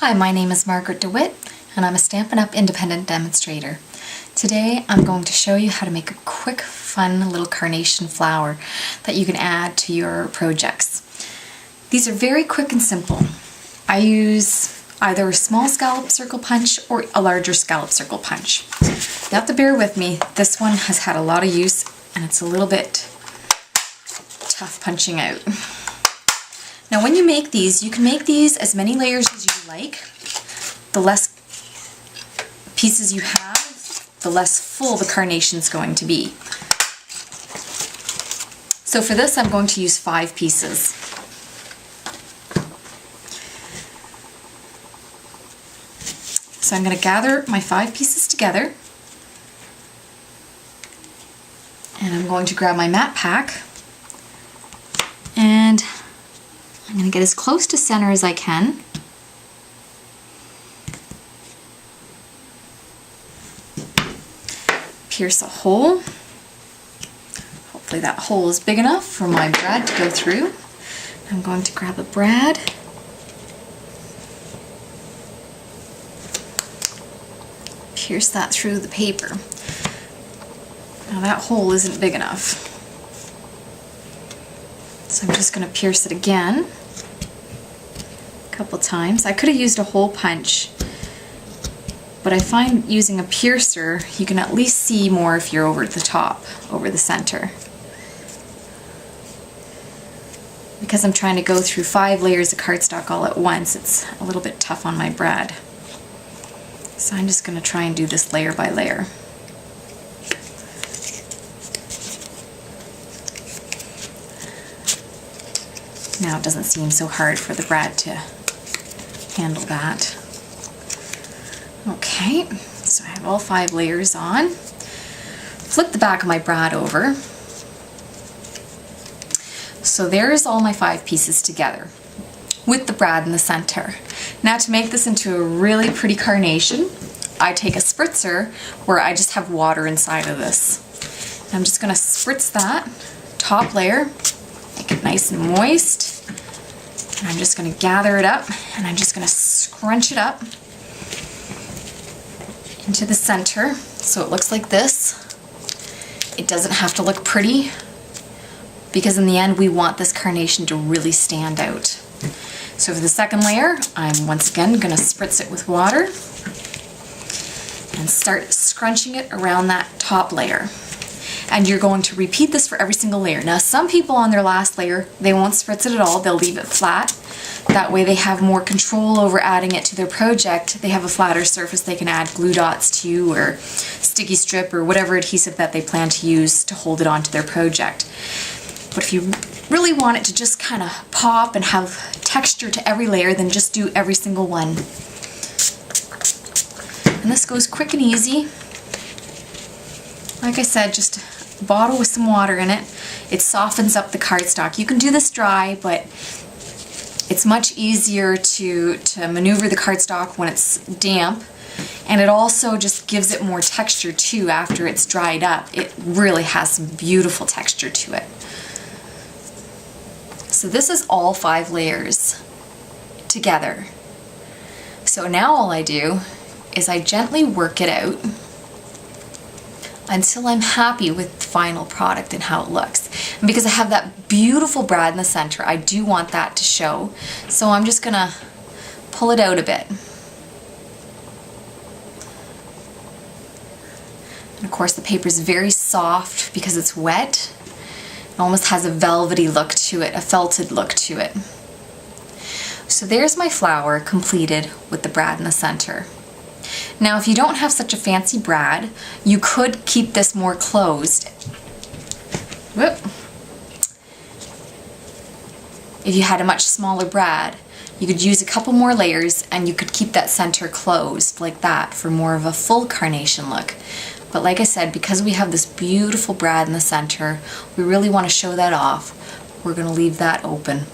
Hi, my name is Margaret DeWitt and I'm a Stampin' Up! Independent demonstrator. Today I'm going to show you how to make a quick, fun little carnation flower that you can add to your projects. These are very quick and simple. I use either a small scallop circle punch or a larger scallop circle punch. You have to bear with me, this one has had a lot of use and it's a little bit tough punching out. Now when you make these, you can make these as many layers as you like. The less pieces you have, the less full the carnation is going to be. So for this I'm going to use 5 pieces. So I'm going to gather my 5 pieces together and I'm going to grab my mat pack and I'm going to get as close to center as I can. Pierce a hole. Hopefully that hole is big enough for my brad to go through. I'm going to grab a brad. Pierce that through the paper. Now that hole isn't big enough. So I'm just going to pierce it again. Couple times. I could have used a hole punch, but I find using a piercer you can at least see more if you're over the top, over the center. Because I'm trying to go through 5 layers of cardstock all at once, it's a little bit tough on my brad. So I'm just going to try and do this layer by layer. Now it doesn't seem so hard for the brad to handle that. Okay, so I have all 5 layers on. Flip the back of my brad over. So there's all my 5 pieces together with the brad in the center. Now to make this into a really pretty carnation, I take a spritzer where I just have water inside of this. I'm just going to spritz that top layer, make it nice and moist. And I'm just going to gather it up and I'm just going to scrunch it up into the center so it looks like this. It doesn't have to look pretty because in the end we want this carnation to really stand out. So for the second layer I'm once again going to spritz it with water and start scrunching it around that top layer. And you're going to repeat this for every single layer. Now some people on their last layer, they won't spritz it at all, they'll leave it flat. That way they have more control over adding it to their project. They have a flatter surface they can add glue dots to or sticky strip or whatever adhesive that they plan to use to hold it onto their project. But if you really want it to just kind of pop and have texture to every layer, then just do every single one. And this goes quick and easy. Like I said, just a bottle with some water in it. It softens up the cardstock. You can do this dry, but it's much easier to maneuver the cardstock when it's damp, and it also just gives it more texture too after it's dried up. It really has some beautiful texture to it. So this is all 5 layers together. So now all I do is I gently work it out until I'm happy with the final product and how it looks. And because I have that beautiful brad in the center, I do want that to show. So I'm just gonna pull it out a bit. And of course the paper is very soft because it's wet. It almost has a velvety look to it, a felted look to it. So there's my flower completed with the brad in the center. Now if you don't have such a fancy brad, you could keep this more closed. Whoop. If you had a much smaller brad, you could use a couple more layers and you could keep that center closed like that for more of a full carnation look. But like I said, because we have this beautiful brad in the center, we really want to show that off. We're going to leave that open.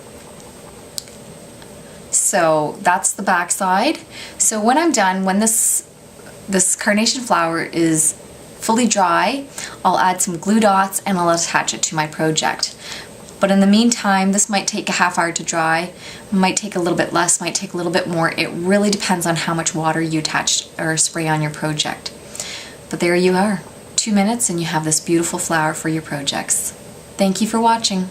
So that's the back side. So when I'm done, when this carnation flower is fully dry, I'll add some glue dots and I'll attach it to my project. But in the meantime, this might take a half hour to dry, might take a little bit less, might take a little bit more. It really depends on how much water you attach or spray on your project. But there you are, 2 minutes and you have this beautiful flower for your projects. Thank you for watching.